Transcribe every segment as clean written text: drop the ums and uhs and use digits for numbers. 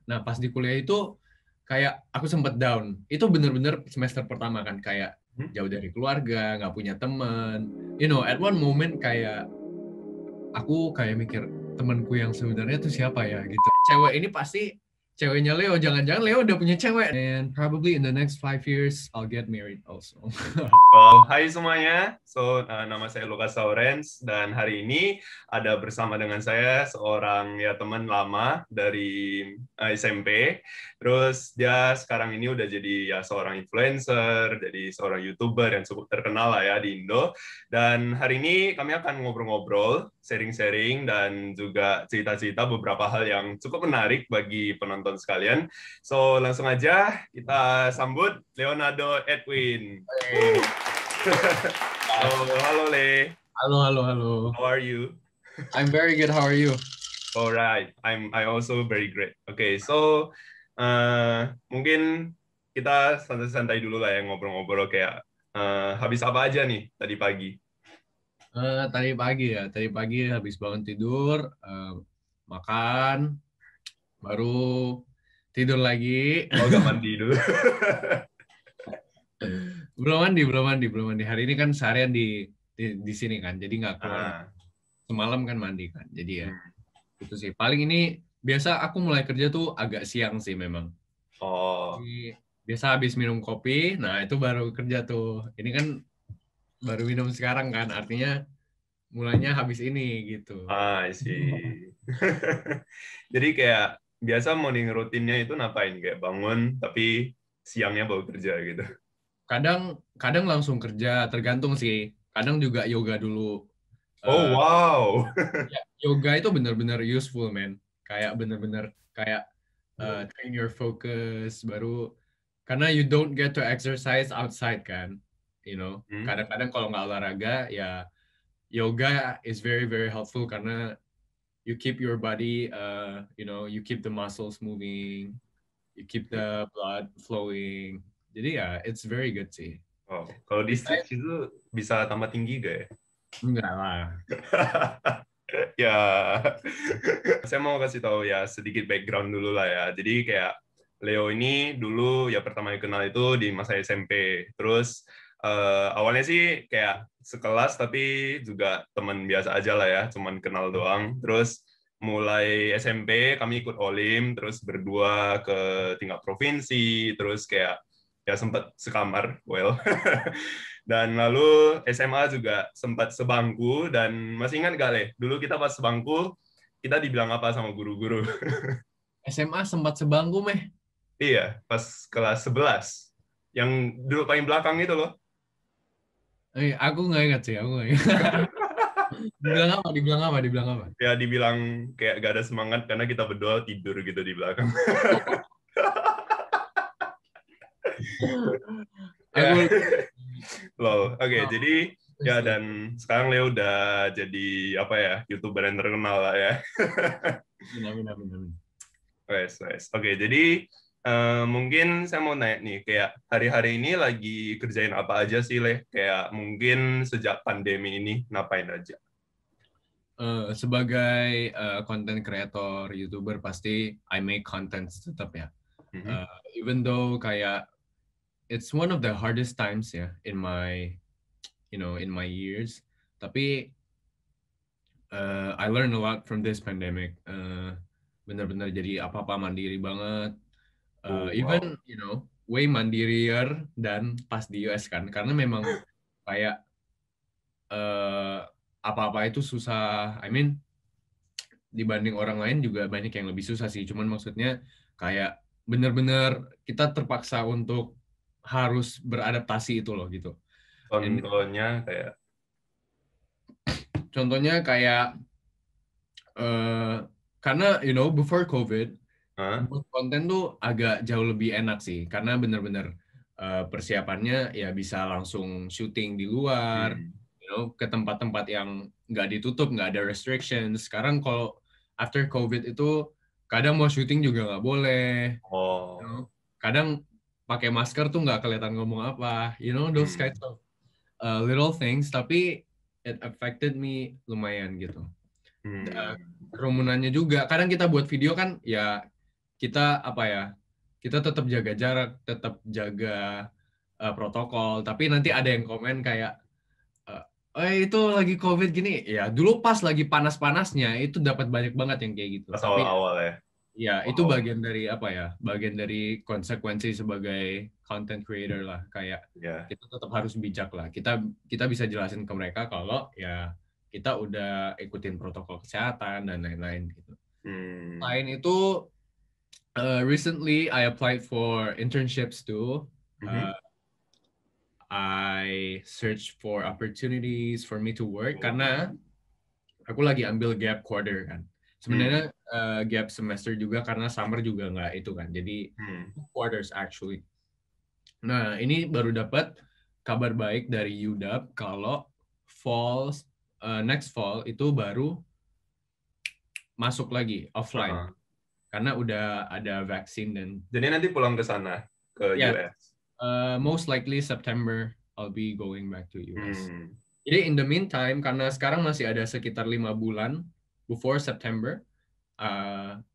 Nah pas di kuliah itu kayak aku sempet down. Itu bener-bener semester pertama kan kayak jauh dari keluarga, nggak punya teman. You know, at one moment kayak aku kayak mikir temanku yang sebenarnya tuh siapa ya gitu. Cewek ini pasti ceweknya Leo, jangan-jangan Leo udah punya cewek. And probably in the next 5 years I'll get married also. Hai semuanya, nama saya Lukas Saurens dan hari ini ada bersama dengan saya seorang ya teman lama dari SMP. Terus dia sekarang ini udah jadi ya seorang influencer, jadi seorang YouTuber yang cukup terkenal lah ya di Indo. Dan hari ini kami akan ngobrol-ngobrol, sharing-sharing dan juga cerita-cerita beberapa hal yang cukup menarik bagi penonton sekalian. So langsung aja kita sambut Leonardo Edwin. Halo Le. Halo, halo, halo. How are you? I'm very good. How are you? Alright, I also very great. Okay, so mungkin kita santai-santai dulu lah ya ngobrol-ngobrol kayak habis apa aja nih tadi pagi? Tadi pagi ya. Tadi pagi habis bangun tidur, makan, baru tidur lagi. Oh, gak mandi dulu. Belum mandi. Hari ini kan seharian di sini kan, jadi nggak keluar. Ah, Semalam kan mandi kan, jadi ya hmm. itu sih. Paling ini biasa aku mulai kerja tuh agak siang sih memang. Oh, Jadi, biasa habis minum kopi, nah itu baru kerja tuh. Ini kan baru minum sekarang kan, artinya mulainya habis ini gitu. I see. Jadi kayak biasa morning rutinnya itu ngapain? Kayak bangun tapi siangnya baru kerja gitu. Kadang kadang langsung kerja, tergantung sih. Kadang juga yoga dulu. Oh, Eh, wow. ya, yoga itu benar-benar useful, man. Kayak benar-benar kayak train your focus baru karena you don't get to exercise outside kan, you know. Hmm? Kadang-kadang kalau nggak olahraga ya yoga is very very helpful karena you keep your body, you know, you keep the muscles moving, you keep the blood flowing. Jadi ya it's very good sih. Oh, kalau di stretch itu bisa tambah tinggi gak ya? Enggak lah. Ya, saya mau kasih tahu ya sedikit background dulu lah ya. Jadi kayak Leo ini dulu ya pertama kenal itu di masa SMP. Terus awalnya sih kayak sekelas tapi juga teman biasa aja lah ya, cuman kenal doang. Terus mulai SMP kami ikut Olim, terus berdua ke tingkat provinsi, terus kayak ya sempat sekamar, well. Dan lalu SMA juga sempat sebangku dan masih ingat gak, Le? Dulu kita pas sebangku, kita dibilang apa sama guru-guru? SMA sempat sebangku meh. Iya, pas kelas 11. Yang dulu paling belakang itu loh. Aku nggak ingat sih, aku nggak ingat. Dibilang apa? Dibilang apa? Dibilang apa? Ya dibilang kayak gak ada semangat karena kita berdua tidur gitu di belakang. Aku Ya, lol. Oke, oh, jadi ya sih. dan sekarang Leo udah jadi apa ya, YouTuber yang terkenal lah ya. Amin, amin, amin, amin. Wes, wes. Oke, jadi mungkin saya mau nanya nih, kayak hari-hari ini lagi kerjain apa aja sih, Leh? Kayak mungkin sejak pandemi ini ngapain aja? Sebagai content creator, YouTuber pasti I make content tetap ya. Mhm. Even though kayak it's one of the hardest times ya in my years. Tapi I learned a lot from this pandemic. Benar-benar jadi apa-apa mandiri banget. Oh, wow. Even way mandirier dan pas di US kan, karena memang kayak uh, apa-apa itu susah. I mean dibanding orang lain juga banyak yang lebih susah sih. Cuman maksudnya kayak benar-benar kita terpaksa untuk harus beradaptasi itu loh gitu. And Contohnya kayak, contohnya kayak karena before COVID Hah? buat konten tuh agak jauh lebih enak sih karena benar-benar persiapannya ya bisa langsung syuting di luar, Hmm. ke tempat-tempat yang nggak ditutup, nggak ada restrictions. Sekarang kalau after COVID itu kadang mau syuting juga nggak boleh, you know. Oh, Kadang pakai masker tuh nggak kelihatan ngomong apa, those kinds hmm. of little things. Tapi it affected me lumayan gitu. Hmm. Kerumunannya juga. Kadang kita buat video kan ya kita apa ya? Kita tetap jaga jarak, tetap jaga protokol. Tapi nanti ada yang komen kayak, itu lagi COVID gini. Ya, dulu pas lagi panas-panasnya itu dapat banyak banget yang kayak gitu. Pas Tapi awal-awal ya. ya itu Wow. bagian dari apa ya? Bagian dari konsekuensi sebagai content creator lah. Kayak Ya. kita tetap harus bijak lah. Kita bisa jelasin ke mereka kalau ya kita udah ikutin protokol kesehatan dan lain-lain gitu. Selain itu, recently I applied for internships too. I search for opportunities for me to work karena aku lagi ambil gap quarter kan. Sebenarnya gap semester juga karena summer juga nggak itu kan. Jadi quarters actually. Nah, ini baru dapat kabar baik dari UW kalau next fall itu baru masuk lagi offline karena udah ada vaksin dan. Jadi nanti pulang ke sana ke US. Most likely September I'll be going back to US. Jadi in the meantime, karena sekarang masih ada sekitar 5 bulan before September,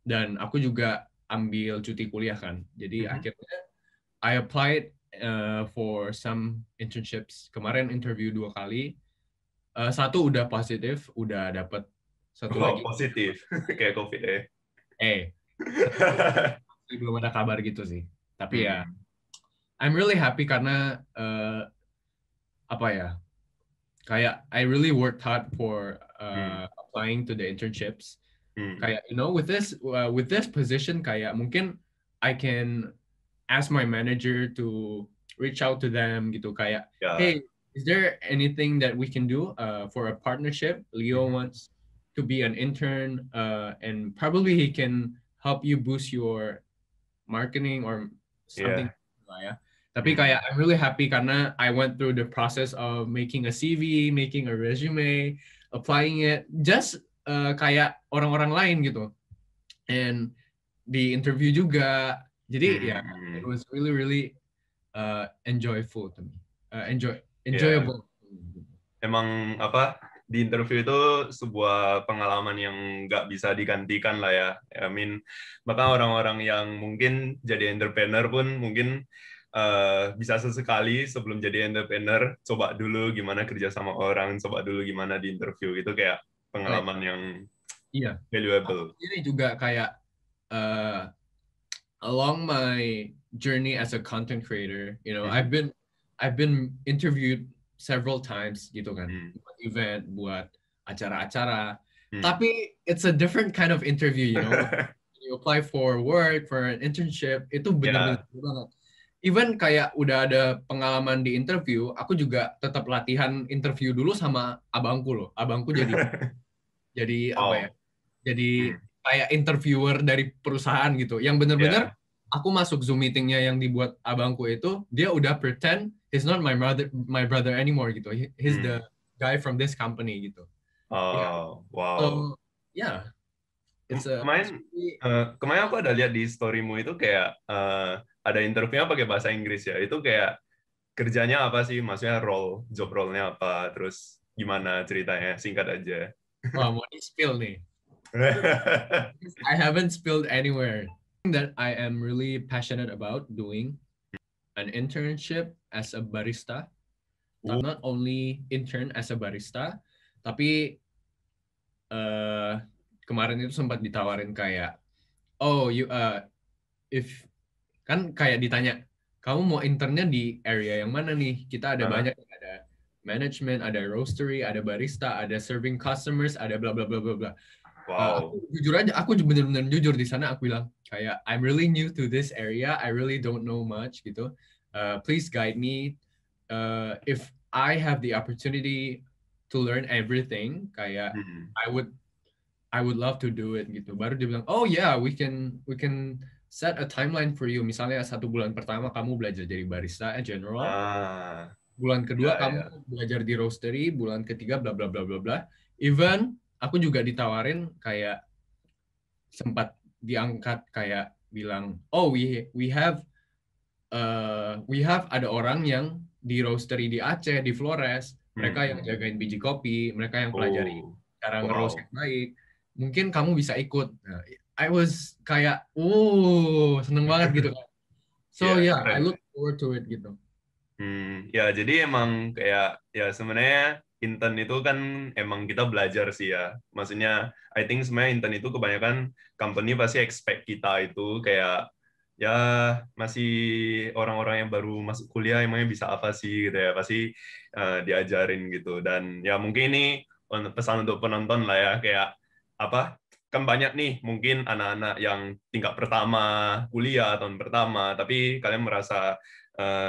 dan aku juga ambil cuti kuliah kan. Jadi akhirnya I applied for some internships. Kemarin interview 2 kali. Satu udah positif, udah dapat. Satu lagi positif, kayak COVID ya. Belum ada kabar gitu sih. Tapi ya, I'm really happy karena apa ya? Kayak I really worked hard for applying to the internships. Kayak with this position kayak mungkin I can ask my manager to reach out to them gitu kayak hey, is there anything that we can do for a partnership? Leo wants to be an intern and probably he can help you boost your marketing or something ya. Tapi kayak I'm really happy karena I went through the process of making a CV, making a resume, applying it, just kayak orang-orang lain gitu. And di interview juga. Jadi it was really really enjoyable to me. Enjoyable. Emang apa? Di interview itu sebuah pengalaman yang nggak bisa digantikan lah ya. I mean, bahkan orang-orang yang mungkin jadi entrepreneur pun mungkin bisa sesekali sebelum jadi entrepreneur coba dulu gimana kerja sama orang, coba dulu gimana di interview. Itu kayak pengalaman yang valuable. Ini juga kayak along my journey as a content creator, I've been interviewed several times gitu kan, buat event, buat acara-acara. Tapi it's a different kind of interview, you apply for work, for an internship, itu benar-benar banget. Even kayak udah ada pengalaman di interview, aku juga tetap latihan interview dulu sama abangku loh. Abangku jadi apa ya? Jadi kayak interviewer dari perusahaan gitu. Yang benar-benar aku masuk Zoom meetingnya yang dibuat abangku itu, dia udah pretend he's not my brother anymore gitu. He's the guy from this company gitu. Wow. So, kemarin aku ada lihat di storymu itu kayak ada interviewnya pakai bahasa Inggris ya. Itu kayak kerjanya apa sih? Maksudnya job role-nya apa? Terus gimana ceritanya? Singkat aja. Wah, mau di-spill nih. I haven't spilled anywhere. That I am really passionate about doing an internship as a barista. Not only intern as a barista, tapi kemarin itu sempat ditawarin kayak, if kan kayak ditanya, kamu mau internnya di area yang mana nih? Kita ada banyak, ada management, ada roastery, ada barista, ada serving customers, ada bla bla bla bla bla. Wow. Jujur aja, aku benar-benar jujur di sana. Aku bilang kayak I'm really new to this area. I really don't know much gitu. Please guide me. If I have the opportunity to learn everything, kayak I would love to do it gitu. Baru dia bilang, oh yeah, we can set a timeline for you. Misalnya 1 bulan pertama kamu belajar jadi barista general. Bulan kedua kamu belajar di roastery. Bulan ketiga bla bla bla bla bla. Even aku juga ditawarin kayak sempat diangkat kayak bilang, oh we have ada orang yang di roastery di Aceh, di Flores, mereka yang jagain biji kopi, mereka yang pelajari cara nge-roast yang baik. Mungkin kamu bisa ikut. I was kayak, seneng banget gitu kan. So Ya, yeah, I keren. look forward to it gitu. Ya jadi emang kayak ya sebenarnya intern itu kan emang kita belajar sih ya. Maksudnya I think sebenarnya intern itu kebanyakan company pasti expect kita itu kayak ya masih orang-orang yang baru masuk kuliah emangnya bisa apa sih gitu ya. Pasti diajarin gitu. Dan ya mungkin ini pesan untuk penonton lah ya kayak apa kan banyak nih mungkin anak-anak yang tingkat pertama kuliah tahun pertama tapi kalian merasa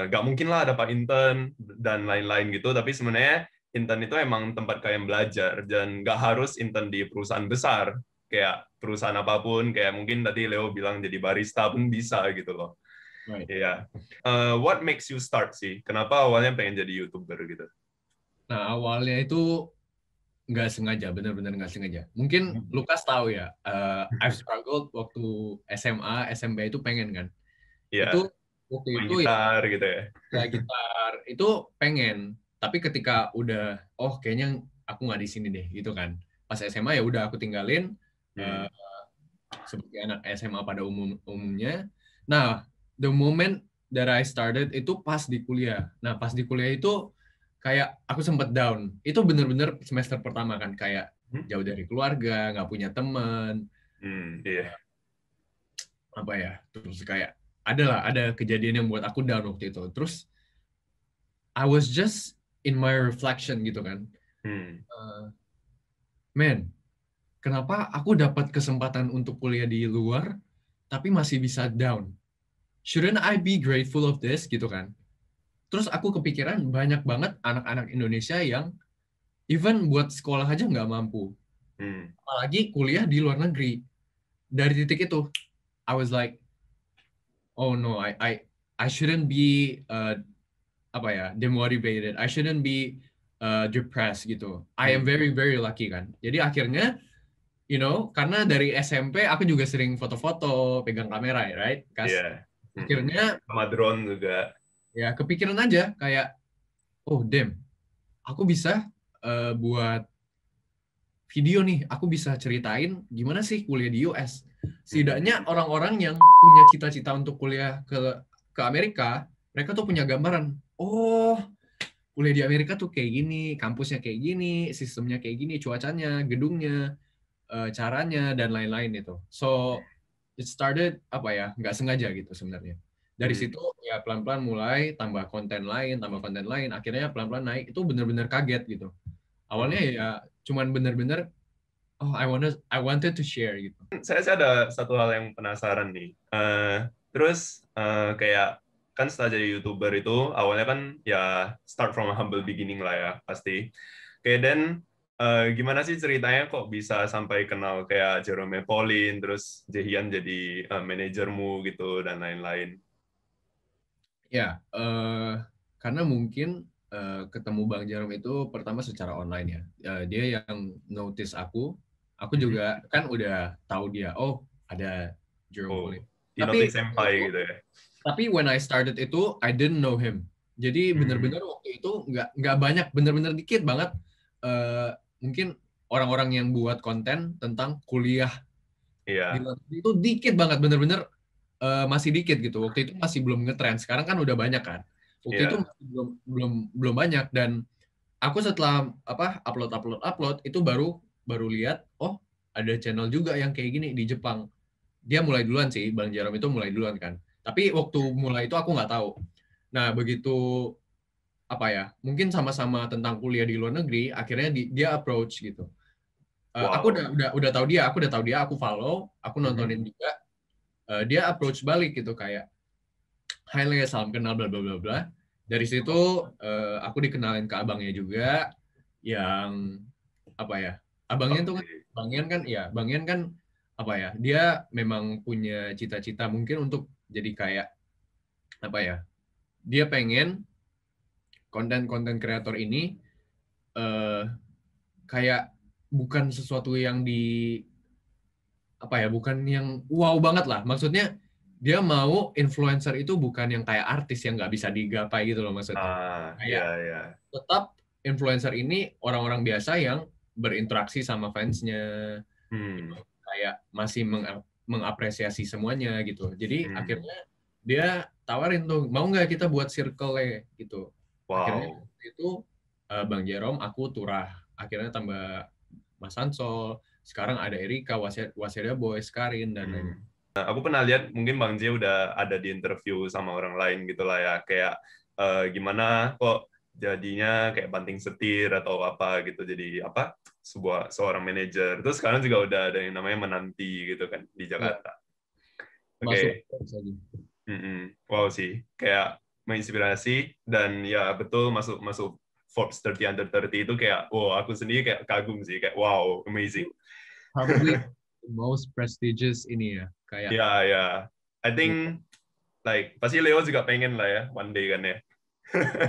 nggak mungkin lah dapat intern dan lain-lain gitu tapi sebenarnya intern itu emang tempat kalian belajar dan nggak harus intern di perusahaan besar kayak perusahaan apapun kayak mungkin tadi Leo bilang jadi barista pun bisa gitu loh. Right. Iya. What makes you start sih kenapa awalnya pengen jadi YouTuber gitu? Nah awalnya itu nggak sengaja, benar-benar nggak sengaja. Mungkin Lukas tahu ya, I've struggled waktu SMA, SMP itu pengen kan. Iya, Itu waktu main itu gitar gitu ya. ya gitar itu pengen, tapi ketika udah, kayaknya aku nggak di sini deh gitu kan. Pas SMA ya udah aku tinggalin Hmm. eh, seperti anak SMA pada umumnya. Nah, the moment that I started itu pas di kuliah. Nah, pas di kuliah itu kayak aku sempet down. Itu bener-bener semester pertama kan, kayak jauh dari keluarga, nggak punya teman, Iya. apa ya. Terus kayak ada kejadian yang buat aku down waktu itu. Terus I was just in my reflection gitu kan. Hmm. Uh, Man, kenapa aku dapat kesempatan untuk kuliah di luar tapi masih bisa down? Shouldn't I be grateful of this gitu kan? Terus aku kepikiran banyak banget anak-anak Indonesia yang even buat sekolah aja nggak mampu. Hmm. Apalagi kuliah di luar negeri. Dari titik itu, I was like, oh no, I shouldn't be apa ya, demotivated. I shouldn't be depressed gitu. I am Hmm. very very lucky kan. Jadi akhirnya, karena dari SMP aku juga sering foto-foto, pegang kamera, ya, right? Iya. Akhirnya Sama drone juga. ya kepikiran aja kayak, oh damn, aku bisa buat video nih, aku bisa ceritain gimana sih kuliah di US. Setidaknya orang-orang yang punya cita-cita untuk kuliah ke Amerika, mereka tuh punya gambaran. Oh, kuliah di Amerika tuh kayak gini, kampusnya kayak gini, sistemnya kayak gini, cuacanya, gedungnya, caranya, dan lain-lain itu. So, it started, apa ya, nggak sengaja gitu sebenarnya. Dari Hmm. situ, ya pelan-pelan mulai tambah konten lain, akhirnya pelan-pelan naik, itu bener-bener kaget gitu. Awalnya Hmm. ya cuman bener-bener, I wanted to share gitu. Saya ada satu hal yang penasaran nih. Terus kayak kan setelah jadi YouTuber itu awalnya kan ya start from a humble beginning lah ya pasti. Kayak dan gimana sih ceritanya kok bisa sampai kenal kayak Jerome Pauline terus Jehian jadi manajermu gitu dan lain-lain. Ya, karena mungkin ketemu Bang Jarom itu pertama secara online ya. Dia yang notice aku Mhm. juga kan udah tahu dia. Oh, ada Jerome Oh, Pauline. di Tapi notice waktu senpai itu, gitu ya. tapi when I started itu, I didn't know him. Jadi Hmm. bener-bener waktu itu nggak banyak, bener-bener dikit banget. eh, Mungkin orang-orang yang buat konten tentang kuliah di Iya. luar negeri itu dikit banget, bener-bener masih dikit gitu. Waktu itu masih belum ngetrend. Sekarang kan udah banyak kan. Waktu itu Iya. masih belum belum belum banyak, dan aku setelah upload itu baru baru lihat, oh ada channel juga yang kayak gini di Jepang. Dia mulai duluan sih, Bang Jarom itu mulai duluan kan. Tapi waktu mulai itu aku nggak tahu. Nah begitu, apa ya, mungkin sama-sama tentang kuliah di luar negeri, akhirnya dia approach gitu. Aku Wow. aku udah tahu dia, aku follow, aku Mhm. nontonin juga. Dia approach balik gitu kayak, Hai Le, salam kenal bla bla bla bla. Dari situ aku dikenalin ke abangnya juga, yang apa ya? Abangnya tuh kan, Oke. Bang Ian kan apa ya? Dia memang punya cita-cita mungkin untuk jadi kayak, apa ya? Dia pengen konten-konten kreator ini eh kayak bukan sesuatu yang apa ya? Bukan yang wow banget lah. Maksudnya dia mau influencer itu bukan yang kayak artis yang nggak bisa digapai gitu loh maksudnya. Iya, Kayak iya. tetap influencer ini orang-orang biasa yang berinteraksi sama fansnya, Hmm. kayak masih mengapresiasi semuanya gitu. Jadi Hmm. akhirnya dia tawarin tuh, mau nggak kita buat circle gitu. Akhirnya Wow. itu Bang Jerome, aku Turah. Akhirnya tambah Mas Ansol, sekarang ada Erika, Waseda Boys, Karin, dan lain-lain. Nah, aku pernah lihat mungkin Bang J udah ada di interview sama orang lain gitu lah ya. Kayak gimana kok jadinya kayak banting setir atau apa gitu. Jadi apa seorang manajer. Terus sekarang juga udah ada yang namanya menanti gitu kan di Ya, Jakarta. masuk Oke. lagi. Wow sih. Kayak menginspirasi dan ya betul masuk masuk Forbes 30 Under 30 itu kayak wow aku sendiri kayak kagum sih kayak wow amazing. Probably the most prestigious ini ya, kayak Ya ya. I think like pasti Leo juga pengen lah ya one day kan ya.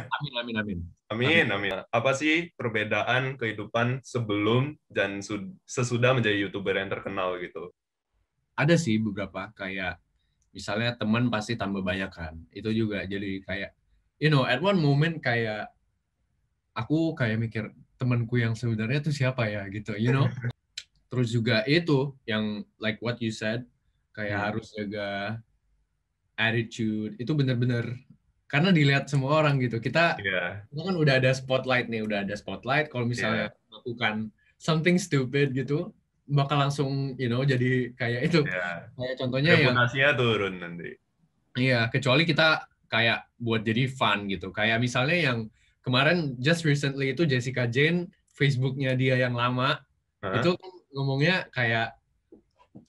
amin amin amin amin. Amin, amin. Apa sih perbedaan kehidupan sebelum dan sesudah menjadi YouTuber yang terkenal gitu? Ada sih beberapa kayak misalnya teman pasti tambah banyak kan. Itu juga jadi kayak at one moment kayak aku kayak mikir temanku yang sebenarnya itu siapa ya gitu. Terus juga itu yang like what you said kayak Hmm. harus jaga attitude itu bener-bener karena dilihat semua orang gitu. Iya, Kita kan udah ada spotlight nih, udah ada spotlight. Kalau misalnya iya, melakukan something stupid gitu, bakal langsung jadi kayak itu. iya. Kayak contohnya yang Reputasinya turun nanti. iya, kecuali kita kayak buat jadi fun gitu. Kayak misalnya yang kemarin just recently itu Jessica Jane, Facebook-nya dia yang lama, itu Hah? kan ngomongnya kayak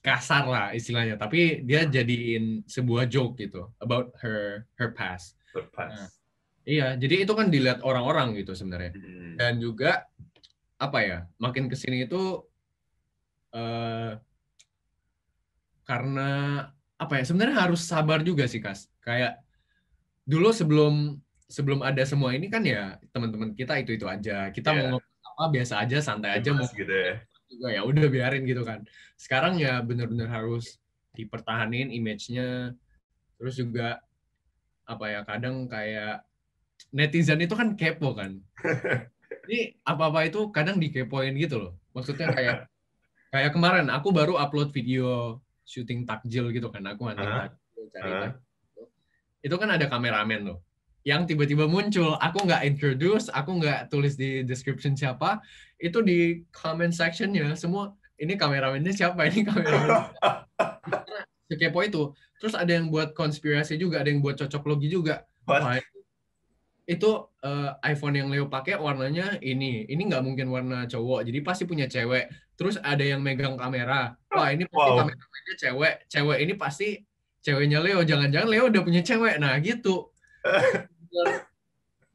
kasar lah istilahnya, tapi dia jadiin sebuah joke gitu about her past. Nah, Lepas. iya, jadi itu kan dilihat orang-orang gitu sebenarnya. Hmm. Dan juga apa ya, makin kesini itu eh, karena apa ya, sebenarnya harus sabar juga sih Kas. Kayak dulu sebelum sebelum ada semua ini kan ya teman-teman kita itu aja. Kita mau Iya, ngomong apa biasa aja, santai aja, mau bebas gitu ya. juga ya udah biarin gitu kan. Sekarang ya benar-benar harus dipertahanin image-nya. Terus juga apa ya, kadang kayak netizen itu kan kepo kan. Jadi apa-apa itu kadang dikepoin gitu loh. Maksudnya kayak kayak kemarin aku baru upload video syuting takjil gitu kan. Aku hunting Hah? takjil, cari Hah? takjil. Itu kan ada kameramen loh. Yang tiba-tiba muncul, aku nggak introduce, aku nggak tulis di description siapa, itu di comment sectionnya semua, ini kameramennya siapa, ini kameramennya siapa. Karena sekepo itu. Terus ada yang buat konspirasi juga, ada yang buat cocok logi juga. What? Wah, itu iPhone yang Leo pakai warnanya ini nggak mungkin warna cowok, jadi pasti punya cewek. Terus ada yang megang kamera, wah ini pasti Wow. kameramennya cewek, cewek ini pasti ceweknya Leo, jangan-jangan Leo udah punya cewek. Nah gitu,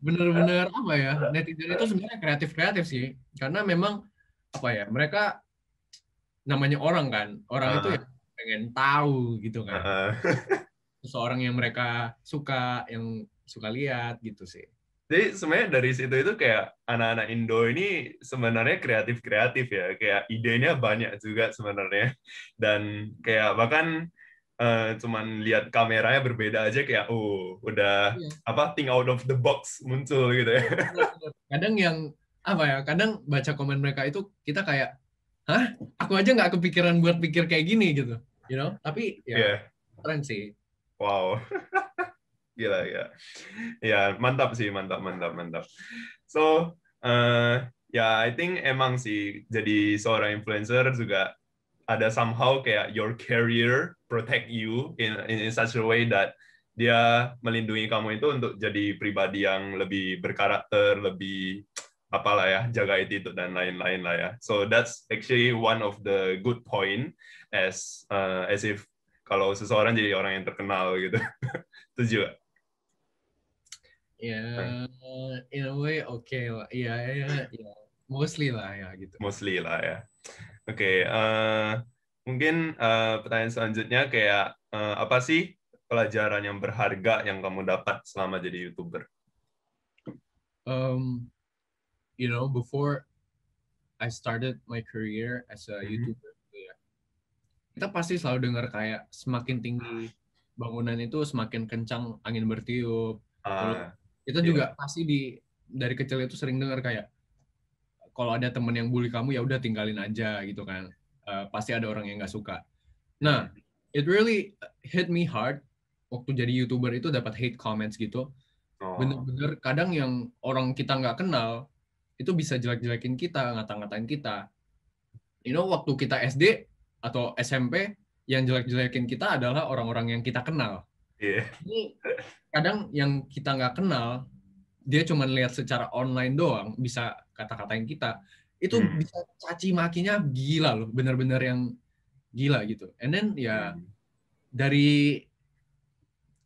bener-bener apa ya, netizen itu sebenarnya kreatif sih, karena memang apa ya, mereka namanya orang kan, orang itu ya Hah? pengen tahu gitu kan, Hah? seseorang yang mereka suka, yang suka lihat gitu sih. Jadi sebenarnya dari situ itu kayak anak-anak Indo ini sebenarnya kreatif-kreatif ya, kayak idenya banyak juga sebenarnya. Dan kayak bahkan cuman lihat kameranya berbeda aja kayak oh udah Iya. apa think out of the box muncul gitu ya. Bener-bener. Kadang yang apa ya, kadang baca komen mereka itu kita kayak, hah? Aku aja nggak kepikiran buat pikir kayak gini gitu. Tapi ya Iya, keren sih. wow, gila ya. Ya mantap sih, mantap, mantap, mantap. So ya I think emang sih jadi seorang influencer juga ada somehow kayak your career protect you in such a way that dia melindungi kamu itu untuk jadi pribadi yang lebih berkarakter, lebih apalah ya, jaga attitude dan lain-lain lah ya. So that's actually one of the good point as if kalau seseorang jadi orang yang terkenal gitu. Setuju gak? Ya, in a way oke lah. Iya, ya, ya. Mostly lah ya gitu. Mostly lah ya. Oke, mungkin pertanyaan selanjutnya kayak apa sih pelajaran yang berharga yang kamu dapat selama jadi YouTuber? Um, before I started my career as a Mhm. YouTuber, ya, kita pasti selalu dengar kayak semakin tinggi bangunan itu semakin kencang angin bertiup. Terus Ah, kita ya, juga pasti dari kecil itu sering dengar kayak kalau ada temen yang bully kamu ya udah tinggalin aja gitu kan. Pasti ada orang yang nggak suka. Nah, Mhm. it really hit me hard waktu jadi YouTuber itu dapat hate comments gitu. Oh, Bener-bener kadang yang orang kita nggak kenal itu bisa jelek-jelekin kita, ngata-ngatain kita. Waktu kita SD atau SMP yang jelek-jelekin kita adalah orang-orang yang kita kenal. iya. Ini kadang yang kita nggak kenal, dia cuma lihat secara online doang, bisa kata-katain kita. Itu Hmm. bisa caci makinya gila loh, bener-bener yang gila gitu. And then ya Hmm. dari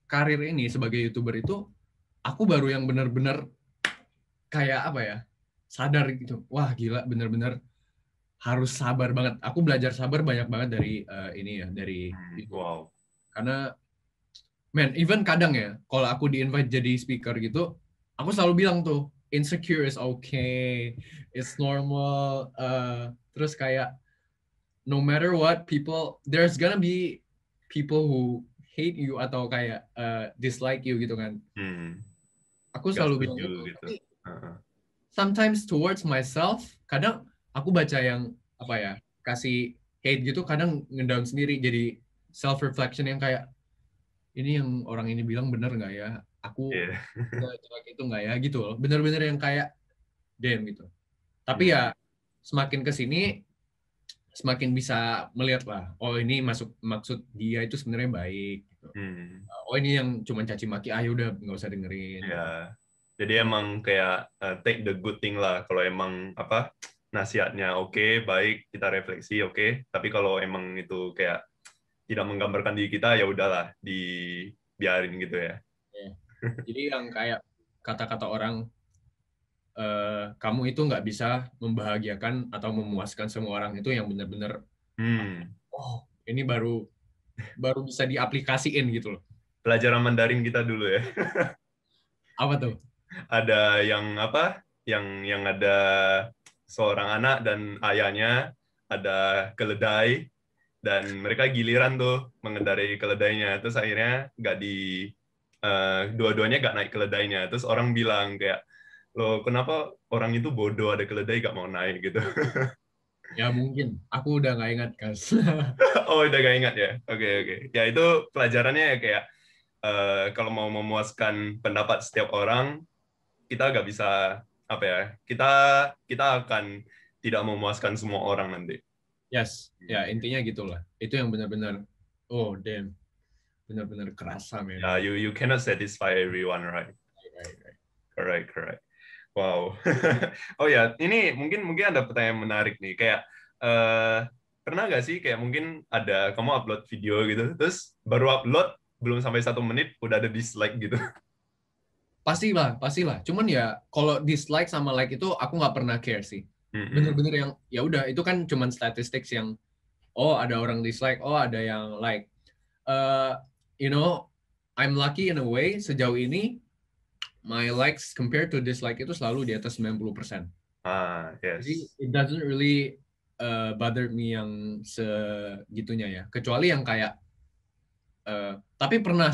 karir ini sebagai YouTuber itu, aku baru yang bener-bener kayak apa ya, sadar gitu. Wah gila, bener-bener harus sabar banget. Aku belajar sabar banyak banget dari dari YouTube. Wow. Karena man, even kadang ya, kalau aku di-invite jadi speaker gitu, aku selalu bilang tuh, insecure is okay, it's normal. Terus kayak, no matter what, there's gonna be people who hate you atau kayak dislike you gitu kan. Hmm. Aku Gak selalu bilang setuju gitu. gitu. Tapi Uh-uh. sometimes towards myself, kadang aku baca yang apa ya, kasih hate gitu, kadang ngedown sendiri, jadi self reflection yang kayak ini yang orang ini bilang bener nggak ya? Aku Iya. jelek itu nggak ya? Gitu loh. Bener-bener yang kayak damn gitu. Tapi Hmm. ya semakin ke sini semakin bisa melihat lah. Oh ini maksud dia itu sebenarnya baik. Gitu. Hmm. Oh ini yang cuma caci maki. Ah udah nggak usah dengerin. Ya. Gitu. Jadi emang kayak take the good thing lah. Kalau emang apa nasihatnya oke, baik, kita refleksi oke. Tapi kalau emang itu kayak tidak menggambarkan diri kita, ya udahlah, dibiarin gitu ya. Ya. Jadi yang kayak kata-kata orang kamu itu nggak bisa membahagiakan atau memuaskan semua orang itu yang benar-benar Hmm. oh ini baru bisa diaplikasiin gitu loh. Pelajaran Mandarin kita dulu ya. Apa tuh? Ada yang apa? Yang ada seorang anak dan ayahnya ada keledai dan mereka giliran tuh mengendarai keledainya. Terus akhirnya nggak dua-duanya nggak naik keledainya. Terus orang bilang kayak, loh kenapa orang itu bodoh ada keledai nggak mau naik gitu. Ya mungkin. Aku udah nggak ingat, Kas. Oh udah gak ingat ya. Oke oke. Ya itu pelajarannya ya kayak kalau mau memuaskan pendapat setiap orang, kita nggak bisa apa ya, kita kita akan tidak memuaskan semua orang nanti. Yes. Ya, intinya gitulah. Itu yang benar-benar, oh damn, benar-benar kerasa, men. Ya, you cannot satisfy everyone, right? Right, right. Correct, correct. Wow. Oh ya, ini mungkin mungkin ada pertanyaan menarik nih. Kayak pernah nggak sih kayak mungkin ada kamu upload video gitu, terus baru upload belum sampai 1 menit udah ada dislike gitu. Pastilah, pastilah. Cuman ya, kalau dislike sama like itu aku nggak pernah care sih. Mm-mm. Bener-bener yang, ya udah, itu kan cuman statistics yang, oh ada orang dislike, oh ada yang like. Uh, you know, I'm lucky in a way, sejauh ini, my likes compared to dislike itu selalu di atas 90%. Ah, Jadi yes. it doesn't really bother me yang segitunya ya. Kecuali yang kayak tapi pernah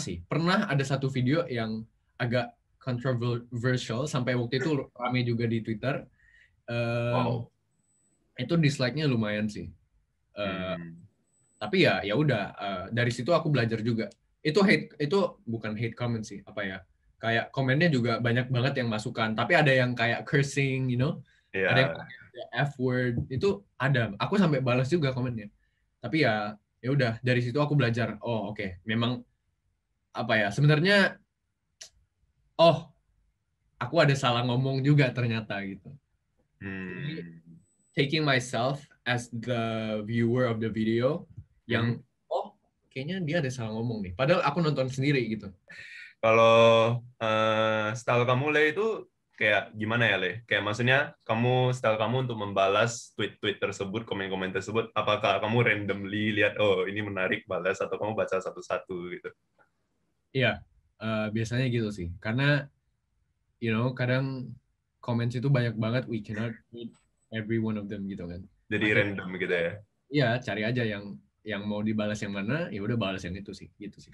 ada satu video yang agak controversial sampai waktu itu rame juga di Twitter. Um, Wow. itu dislike-nya lumayan sih. Uh, Hmm. tapi ya udah dari situ aku belajar juga. Itu bukan hate comment sih, apa ya? Kayak komennya juga banyak banget yang masukan, tapi ada yang kayak cursing, ada yang Ya. F word itu ada. Aku sampai balas juga komennya. Tapi ya udah dari situ aku belajar. Oh, oke. Memang apa ya? Sebenarnya oh, aku ada salah ngomong juga ternyata gitu. Jadi Hmm. taking myself as the viewer of the video Mhm. yang oh, kayaknya dia ada salah ngomong nih. Padahal aku nonton sendiri gitu. Kalau style kamu Le itu kayak gimana ya Le? Kayak maksudnya style kamu untuk membalas tweet-tweet tersebut, komen-komen tersebut, apakah kamu randomly lihat oh ini menarik balas atau kamu baca satu-satu gitu? Iya, biasanya gitu sih. Karena kadang comments itu banyak banget, we cannot read every one of them gitu kan. Jadi Akhirnya random gitu ya. iya cari aja yang mau dibalas yang mana, ya udah balas yang itu sih, gitu sih.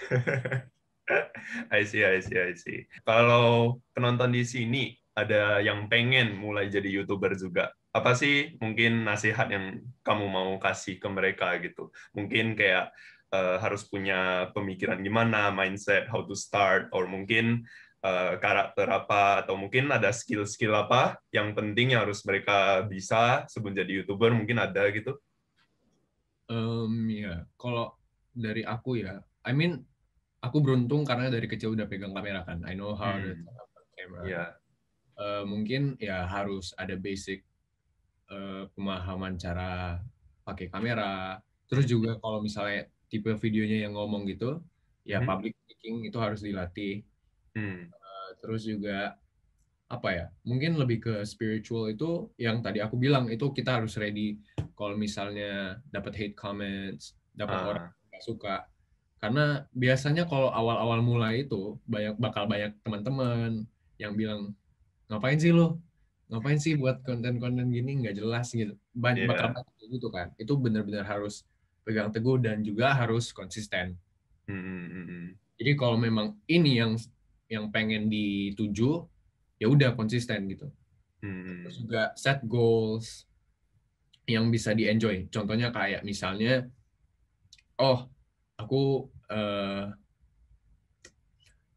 I see, I see, I see. Kalau penonton di sini ada yang pengen mulai jadi YouTuber juga, apa sih mungkin nasihat yang kamu mau kasih ke mereka gitu? Mungkin kayak harus punya pemikiran gimana, mindset, how to start, or mungkin karakter apa, atau mungkin ada skill-skill apa yang penting yang harus mereka bisa sebelum jadi YouTuber, mungkin ada gitu? Ya, kalau dari aku ya, I mean, aku beruntung karena dari kecil udah pegang kamera kan. I know how to set up a camera. Yeah. Mungkin ya harus ada basic pemahaman cara pakai kamera. Terus juga kalau misalnya tipe videonya yang ngomong gitu, ya public speaking itu harus dilatih. Terus juga apa ya? Mungkin lebih ke spiritual itu yang tadi aku bilang itu kita harus ready kalau misalnya dapat hate comments, dapat orang yang nggak suka. Karena biasanya kalau awal-awal mulai itu bakal banyak teman-teman yang bilang ngapain sih lo? Ngapain sih buat konten-konten gini nggak jelas gitu. Bakal Yeah. banyak gitu kan. Itu benar-benar harus pegang teguh dan juga harus konsisten. Jadi kalau memang ini yang pengen dituju, ya udah konsisten gitu. Terus juga set goals yang bisa di-enjoy. Contohnya kayak misalnya, oh aku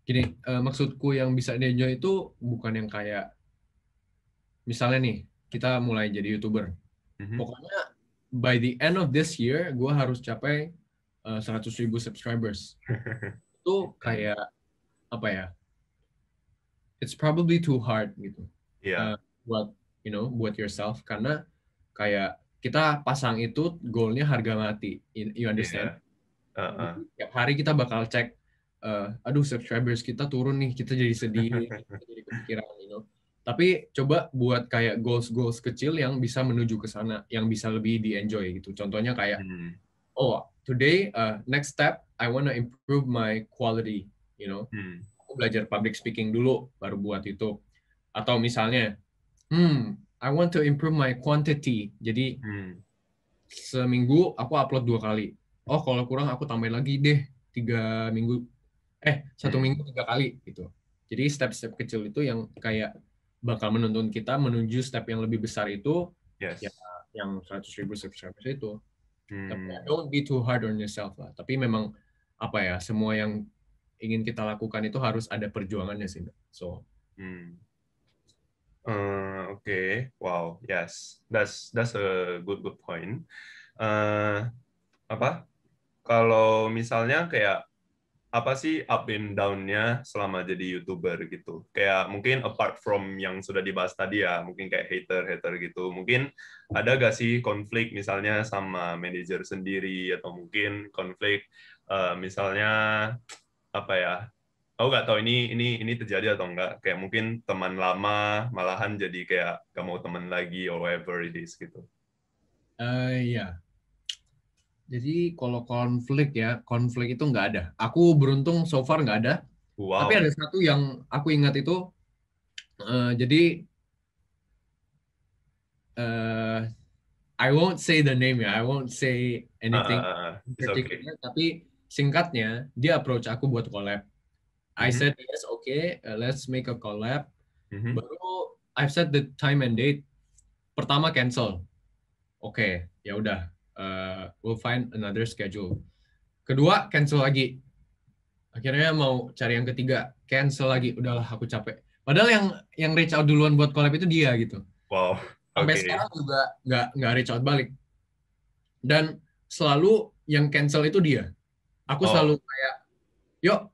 gini, maksudku yang bisa di-enjoy itu bukan yang kayak misalnya nih kita mulai jadi YouTuber. Pokoknya by the end of this year gue harus capai 100.000 subscribers. Itu kayak apa ya? It's probably too hard gitu. Yeah. Buat buat yourself karena kayak kita pasang itu goalnya harga mati. You understand? Yeah. Tiap hari kita bakal cek aduh subscribers kita turun nih, kita jadi sedih, kita jadi kepikiran, Tapi coba buat kayak goals kecil yang bisa menuju ke sana, yang bisa lebih di-enjoy gitu. Contohnya kayak, oh today next step I wanna improve my quality, Aku belajar public speaking dulu, baru buat itu. Atau misalnya, I want to improve my quantity. Jadi seminggu aku upload 2 kali. Oh kalau kurang aku tambahin lagi deh 1 minggu 3 kali gitu. Jadi step-step kecil itu yang kayak bakal menuntun kita menuju step yang lebih besar itu, Yes. ya yang 100.000 subscribers itu. Tapi don't be too hard on yourself lah. Tapi memang apa ya, semua yang ingin kita lakukan itu harus ada perjuangannya sih. So. Okay. Wow. Yes. That's a good point. Apa? Kalau misalnya kayak apa sih up and down-nya selama jadi YouTuber gitu? Kayak mungkin apart from yang sudah dibahas tadi ya, mungkin kayak hater gitu. Mungkin ada gak sih konflik misalnya sama manajer sendiri atau mungkin konflik misalnya apa ya? Aku nggak tahu ini terjadi atau enggak. Kayak mungkin teman lama malahan jadi kayak gak mau teman lagi or whatever it is gitu. Iya. Jadi kalau konflik itu nggak ada. Aku beruntung so far nggak ada. Wow. Tapi ada satu yang aku ingat itu, jadi I won't say the name ya, I won't say anything particular, okay. Tapi singkatnya dia approach aku buat collab. I said yes, okay, let's make a collab. Baru I've set the time and date. Pertama cancel. Oke, ya udah. We'll find another schedule. Kedua, cancel lagi. Akhirnya mau cari yang ketiga, cancel lagi. Udahlah, aku capek. Padahal yang reach out duluan buat collab itu dia gitu. Wow. Sampai sekarang juga nggak reach out balik. Dan selalu yang cancel itu dia. Aku selalu kayak, yuk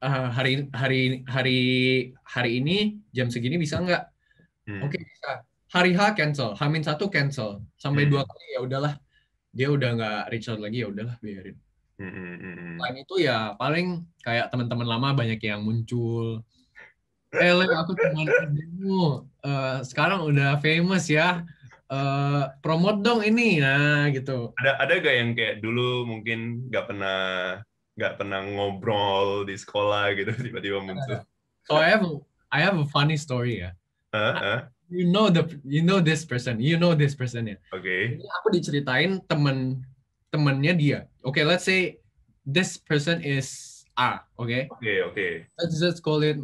hari ini jam segini bisa nggak? Oke, bisa. Hari H cancel, H-1 cancel. Sampai 2 kali ya udahlah. Dia udah nggak reach out lagi, ya udahlah biarin. Selain itu ya paling kayak teman-teman lama banyak yang muncul. Le, aku teman demo. Sekarang udah famous ya. Promote dong ini, nah gitu. Ada gak yang kayak dulu mungkin nggak pernah ngobrol di sekolah gitu tiba-tiba muncul? So I have a funny story ya. You know this person ya. Okay. Jadi aku diceritain temennya dia. Okay, let's say this person is A, okay? Okay. Let's just call it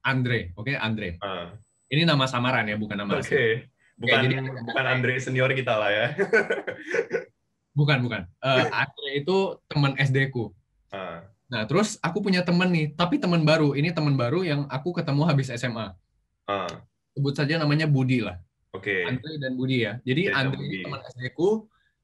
Andre, okay? Andre. Ini nama samaran ya, bukan nama asli. Bukan Andre senior kita lah ya. Bukan. Andre itu teman SD ku. Ah, Nah, terus aku punya temen nih, tapi temen baru. Ini temen baru yang aku ketemu habis SMA. ah, Sebut saja namanya Budi lah. oke. Andre dan Budi ya. Jadi Dari Andre ini Budi. teman SD-ku,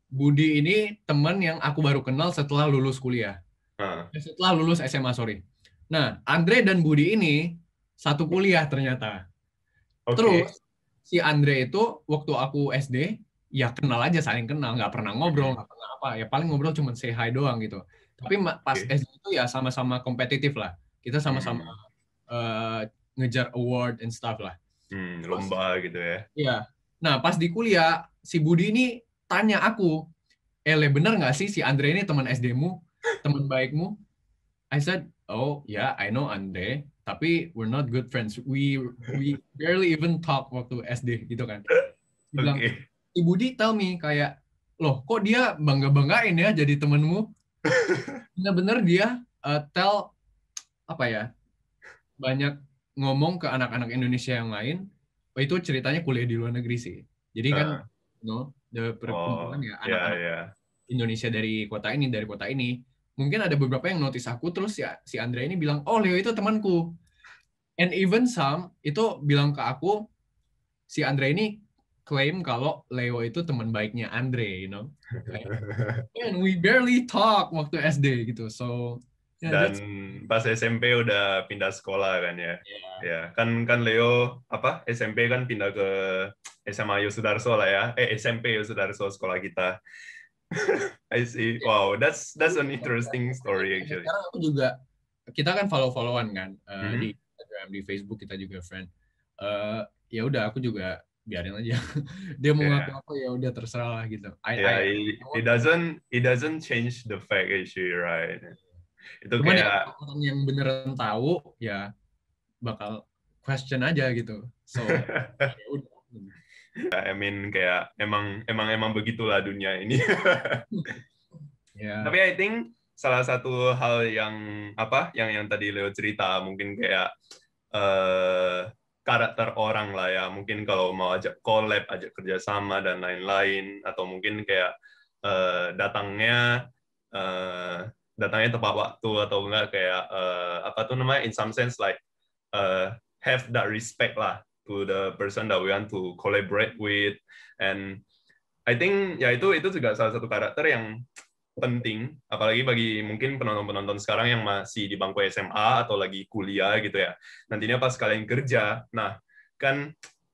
Budi ini teman yang aku baru kenal setelah lulus kuliah. Ah, Setelah lulus SMA, sorry. Nah, Andre dan Budi ini satu kuliah ternyata. oke. Terus, si Andre itu waktu aku SD, ya kenal aja, saling kenal. Nggak pernah ngobrol, Mhm, nggak pernah apa. Ya paling ngobrol cuma say hi doang gitu. Tapi pas oke. SD itu ya sama-sama kompetitif lah. Kita sama-sama Hmm, eh, ngejar award and stuff lah. Terus, lomba gitu ya. iya. Nah, pas di kuliah, si Budi ini tanya aku, bener nggak sih si Andre ini teman SD-mu, teman baikmu? I said, oh yeah, I know Andre, tapi we're not good friends. We barely even talk waktu SD gitu kan. Dia bilang, Oke. si Budi tell me kayak, loh kok dia bangga-banggain ya jadi temenmu? Bener-bener dia tell apa ya, banyak ngomong ke anak-anak Indonesia yang lain. Oh, itu ceritanya kuliah di luar negeri sih. Jadi kan, Ah, the perkumpulan oh, ya ya anak-anak ya. Indonesia dari kota ini, dari kota ini. Mungkin ada beberapa yang notice aku, terus ya si Andre ini bilang, oh Leo itu temanku. And even some itu bilang ke aku, si Andre ini claim kalau Leo itu teman baiknya Andre, you know. Kayak, man, we barely talk waktu SD gitu. So, yeah, Dan that's pas SMP udah pindah sekolah kan ya. yeah. Ya, kan Leo apa SMP kan pindah ke SMA Yosudarso lah ya. SMP Yosudarso sekolah kita. I see. Wow, that's an interesting story Sampai actually. sekarang aku juga, kita kan follow-followan kan di Mhm. Instagram, di Facebook kita juga friend. Eh, ya udah aku juga biarin aja. Dia mau ngaku Yeah. apa ya udah terserah lah gitu. Yeah, I it want- doesn't change the fact actually, right? Itu Cuman ya kayak orang yang beneran tahu ya bakal question aja gitu. So ya udah. I mean kayak emang begitulah dunia ini. Ya, Tapi I think salah satu hal yang apa yang tadi Leo cerita mungkin kayak eh, karakter orang lah ya. Mungkin kalau mau ajak collab, ajak kerjasama dan lain-lain, atau mungkin kayak eh, datangnya tepat waktu atau enggak kayak apa tuh namanya in some sense like have that respect lah to the person that we want to collaborate with and I think ya itu juga salah satu karakter yang penting, apalagi bagi mungkin penonton-penonton sekarang yang masih di bangku SMA atau lagi kuliah gitu ya. Nantinya pas kalian kerja, nah kan